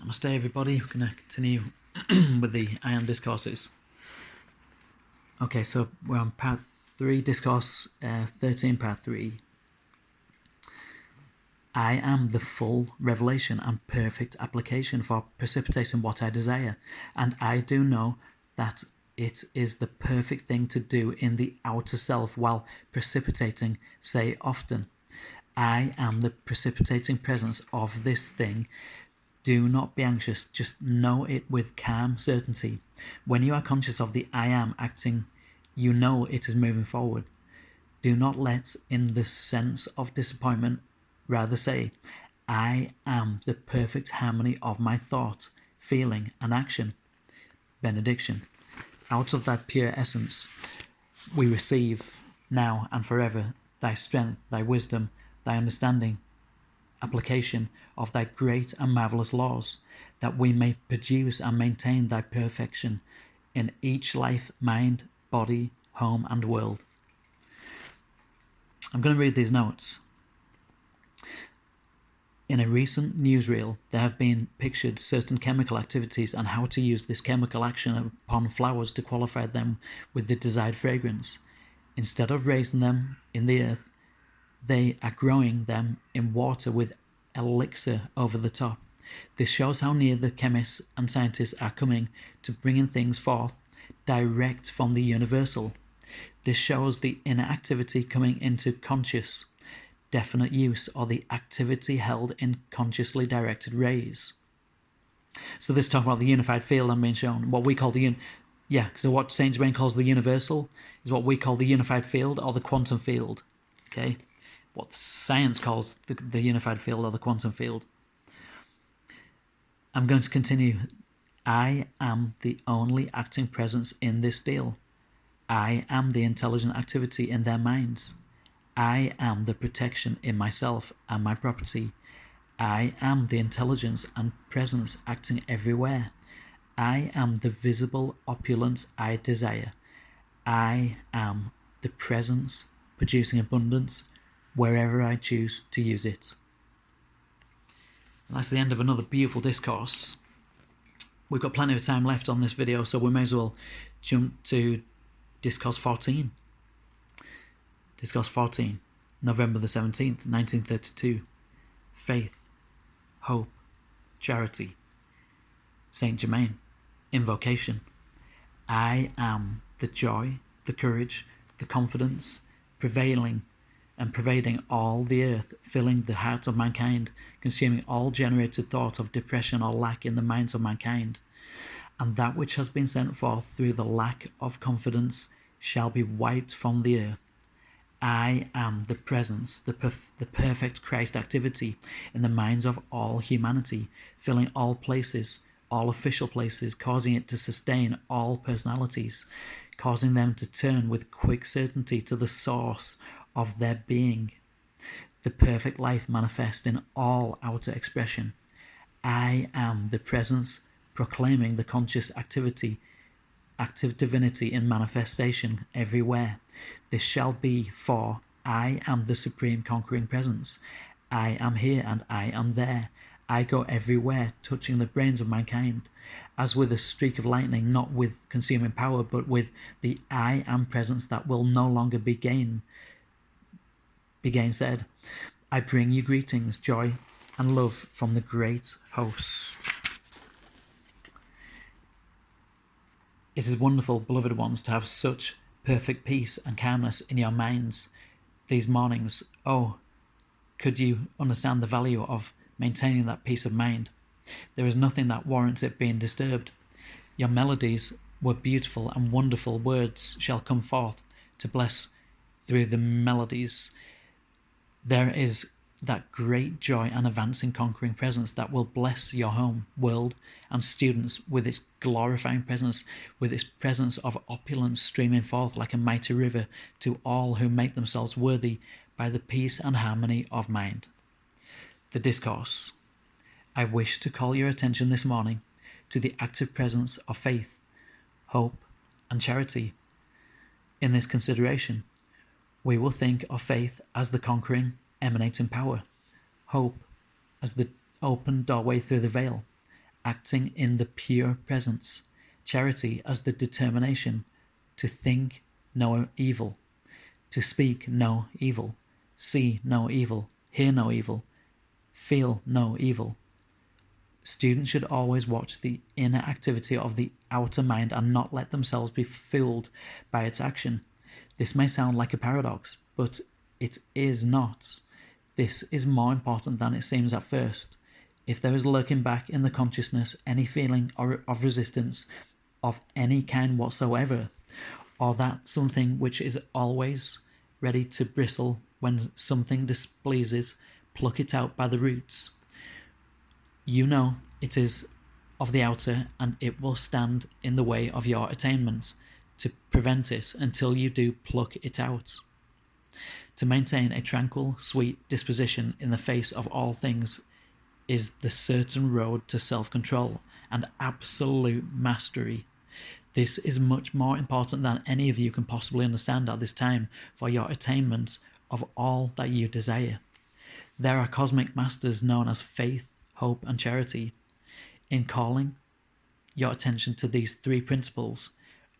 Namaste everybody, we're going to continue with the I AM Discourses. Okay, so we're on part 3, Discourse 13, part 3. I am the full revelation and perfect application for precipitating what I desire, and I do know that it is the perfect thing to do in the outer self while precipitating, say often. I am the precipitating presence of this thing. Do not be anxious, just know it with calm certainty. When you are conscious of the I am acting, you know it is moving forward. Do not let in the sense of disappointment, rather say, I am the perfect harmony of my thought, feeling and action. Benediction. Out of that pure essence we receive now and forever thy strength, thy wisdom, thy understanding, application of thy great and marvellous laws, that we may produce and maintain thy perfection in each life, mind, body, home and world. I'm going to read these notes. In a recent newsreel, there have been pictured certain chemical activities and how to use this chemical action upon flowers to qualify them with the desired fragrance. Instead of raising them in the earth, they are growing them in water with elixir over the top. This shows how near the chemists and scientists are coming to bringing things forth direct from the universal. This shows the inner activity coming into conscious, definite use, or the activity held in consciously directed rays. So this talking about the unified field I'm being shown. What we call so what Saint Germain calls the universal is what we call the unified field or the quantum field. Okay, what science calls the unified field or the quantum field. I'm going to continue. I am the only acting presence in this deal. I am the intelligent activity in their minds. I am the protection in myself and my property. I am the intelligence and presence acting everywhere. I am the visible opulence I desire. I am the presence producing abundance wherever I choose to use it. And that's the end of another beautiful discourse. We've got plenty of time left on this video, so we may as well jump to Discourse 14. Discourse 14, November the 17th, 1932. Faith, hope, charity. Saint Germain, invocation. I am the joy, the courage, the confidence, prevailing and pervading all the earth, filling the heart of mankind, consuming all generated thought of depression or lack in the minds of mankind. And that which has been sent forth through the lack of confidence shall be wiped from the earth. I am the presence, the perfect Christ activity in the minds of all humanity, filling all places, all official places, causing it to sustain all personalities, causing them to turn with quick certainty to the source of their being, the perfect life manifest in all outer expression. I am the presence proclaiming the conscious active divinity in manifestation everywhere. This shall be, for I am the supreme conquering presence. I am here and I am there. I go everywhere, touching the brains of mankind, as with a streak of lightning, not with consuming power, but with the I am presence that will no longer be gainsaid. I bring you greetings, joy and love from the great host. It is wonderful, beloved ones, to have such perfect peace and calmness in your minds these mornings. Oh, could you understand the value of maintaining that peace of mind? There is nothing that warrants it being disturbed. Your melodies were beautiful, and wonderful words shall come forth to bless through the melodies. There is that great joy and advancing conquering presence that will bless your home, world and students with its glorifying presence, with its presence of opulence streaming forth like a mighty river to all who make themselves worthy by the peace and harmony of mind. The Discourse. I wish to call your attention this morning to the active presence of faith, hope and charity. In this consideration, we will think of faith as the conquering, emanating power, hope as the open doorway through the veil, acting in the pure presence, charity as the determination to think no evil, to speak no evil, see no evil, hear no evil, feel no evil. Students should always watch the inner activity of the outer mind and not let themselves be fooled by its action. This may sound like a paradox, but it is not. This is more important than it seems at first. If there is lurking back in the consciousness any feeling of resistance of any kind whatsoever, or that something which is always ready to bristle when something displeases, pluck it out by the roots. You know it is of the outer, and it will stand in the way of your attainments to prevent it until you do pluck it out. To maintain a tranquil, sweet disposition in the face of all things is the certain road to self-control and absolute mastery. This is much more important than any of you can possibly understand at this time for your attainment of all that you desire. There are cosmic masters known as faith, hope, and charity. In calling your attention to these three principles,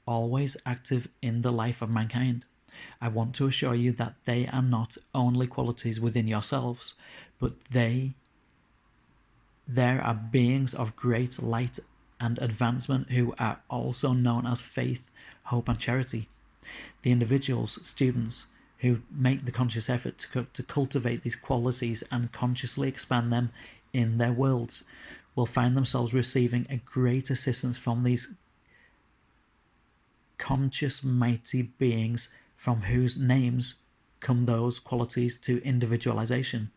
always active in the life of mankind, I want to assure you that they are not only qualities within yourselves, but there are beings of great light and advancement who are also known as faith, hope, and charity. The individuals, students, who make the conscious effort to cultivate these qualities and consciously expand them in their worlds will find themselves receiving a great assistance from these conscious mighty beings from whose names come those qualities to individualization.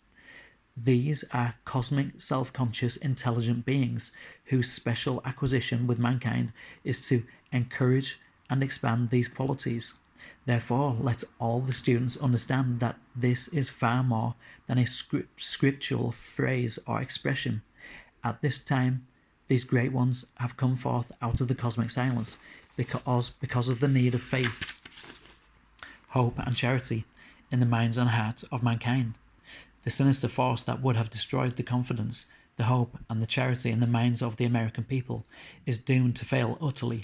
These are cosmic, self-conscious, intelligent beings whose special acquisition with mankind is to encourage and expand these qualities. Therefore, let all the students understand that this is far more than a scriptural phrase or expression. At this time, these great ones have come forth out of the cosmic silence because of the need of faith, hope, and charity in the minds and hearts of mankind. The sinister force that would have destroyed the confidence, the hope, and the charity in the minds of the American people is doomed to fail utterly.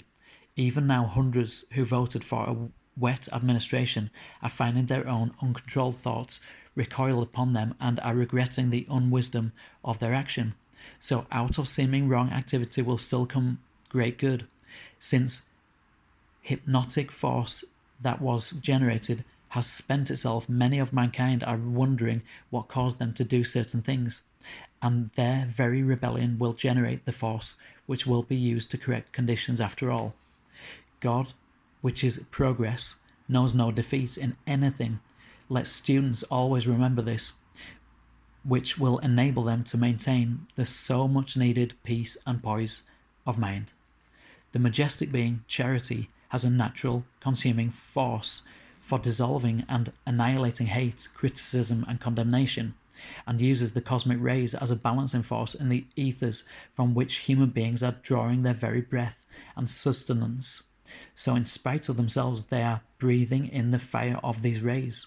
Even now, hundreds who voted for a wet administration are finding their own uncontrolled thoughts recoil upon them and are regretting the unwisdom of their action. So out of seeming wrong activity will still come great good, since hypnotic force that was generated has spent itself. Many of mankind are wondering what caused them to do certain things, and their very rebellion will generate the force which will be used to correct conditions after all. God, which is progress, knows no defeat in anything. Let students always remember this, which will enable them to maintain the so much needed peace and poise of mind. The majestic being, charity, has a natural consuming force for dissolving and annihilating hate, criticism, and condemnation, and uses the cosmic rays as a balancing force in the ethers from which human beings are drawing their very breath and sustenance. So in spite of themselves, they are breathing in the fire of these rays.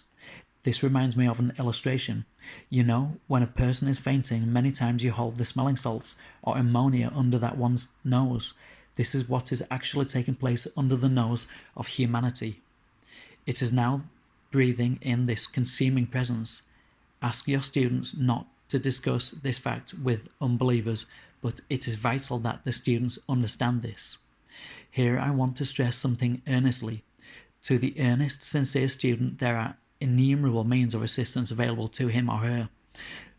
This reminds me of an illustration. You know, when a person is fainting, many times you hold the smelling salts or ammonia under that one's nose. This is what is actually taking place under the nose of humanity. It is now breathing in this consuming presence. Ask your students not to discuss this fact with unbelievers, but it is vital that the students understand this. Here I want to stress something earnestly. To the earnest, sincere student, there are innumerable means of assistance available to him or her,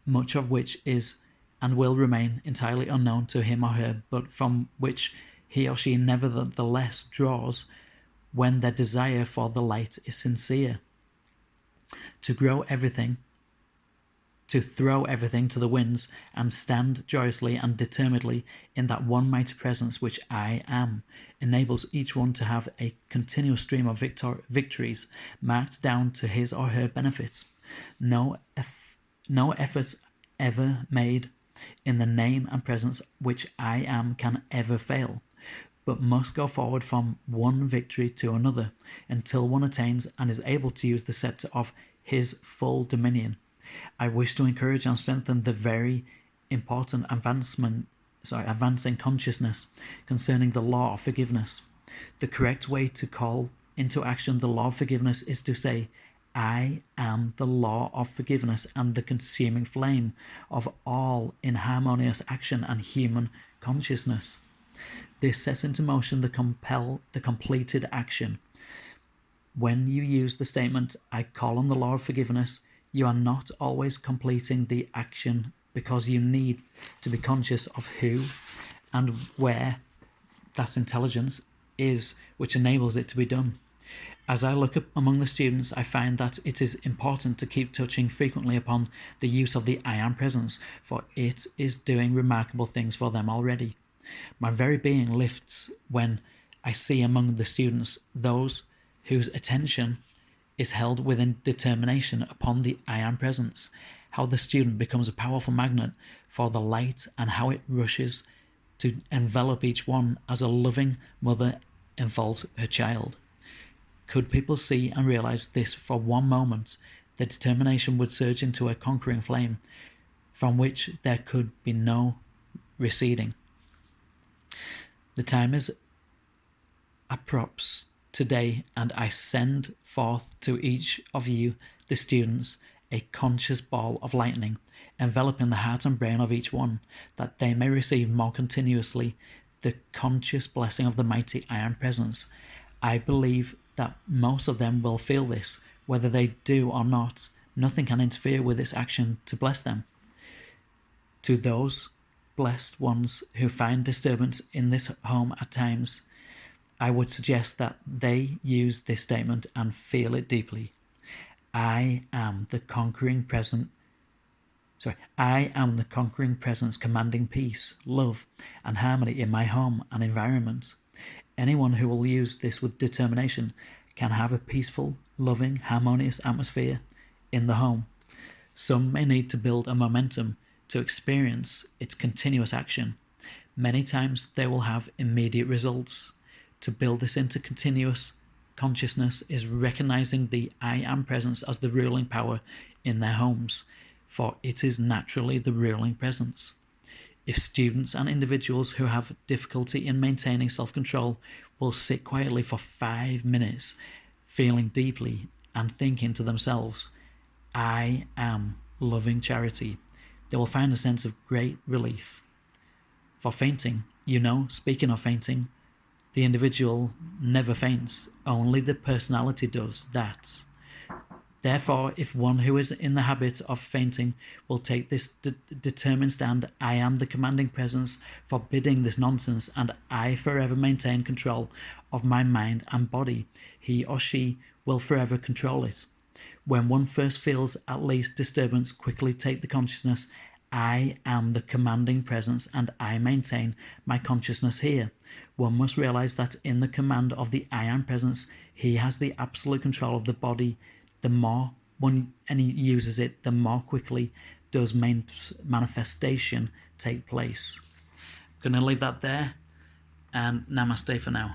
much of which is and will remain entirely unknown to him or her, but from which he or she nevertheless draws when their desire for the light is sincere. To throw everything to the winds and stand joyously and determinedly in that one mighty presence which I am, enables each one to have a continuous stream of victories marked down to his or her benefits. No efforts ever made in the name and presence which I am can ever fail, but must go forward from one victory to another until one attains and is able to use the scepter of his full dominion. I wish to encourage and strengthen the very important advancement advancing consciousness concerning the law of forgiveness. The correct way to call into action the law of forgiveness is to say, I am the law of forgiveness and the consuming flame of all inharmonious action and human consciousness. This sets into motion the completed action. When you use the statement, I call on the law of forgiveness, you are not always completing the action because you need to be conscious of who and where that intelligence is, which enables it to be done. As I look up among the students, I find that it is important to keep touching frequently upon the use of the I am presence, for it is doing remarkable things for them already. My very being lifts when I see among the students those whose attention is held within determination upon the I am presence, how the student becomes a powerful magnet for the light and how it rushes to envelop each one as a loving mother enfolds her child. Could people see and realize this for one moment, the determination would surge into a conquering flame from which there could be no receding. The time is approps today, and I send forth to each of you, the students, a conscious ball of lightning, enveloping the heart and brain of each one, that they may receive more continuously the conscious blessing of the mighty I am presence. I believe that most of them will feel this, whether they do or not. Nothing can interfere with this action to bless them. To those blessed ones who find disturbance in this home at times, I would suggest that they use this statement and feel it deeply. I am the conquering presence commanding peace, love, and harmony in my home and environment. Anyone who will use this with determination can have a peaceful, loving, harmonious atmosphere in the home. Some may need to build a momentum to experience its continuous action. Many times they will have immediate results. To build this into continuous consciousness is recognizing the I am presence as the ruling power in their homes, for it is naturally the ruling presence. If students and individuals who have difficulty in maintaining self-control will sit quietly for 5 minutes, feeling deeply and thinking to themselves, I am loving charity, they will find a sense of great relief. For fainting, speaking of fainting, the individual never faints, only the personality does that. Therefore, if one who is in the habit of fainting will take this determined stand, I am the commanding presence forbidding this nonsense, and I forever maintain control of my mind and body, he or she will forever control it. When one first feels at least disturbance, quickly take the consciousness, I am the commanding presence and I maintain my consciousness here. One must realize that in the command of the I am presence, he has the absolute control of the body. The more one uses it, the more quickly does manifestation take place. I'm going to leave that there, and namaste for now.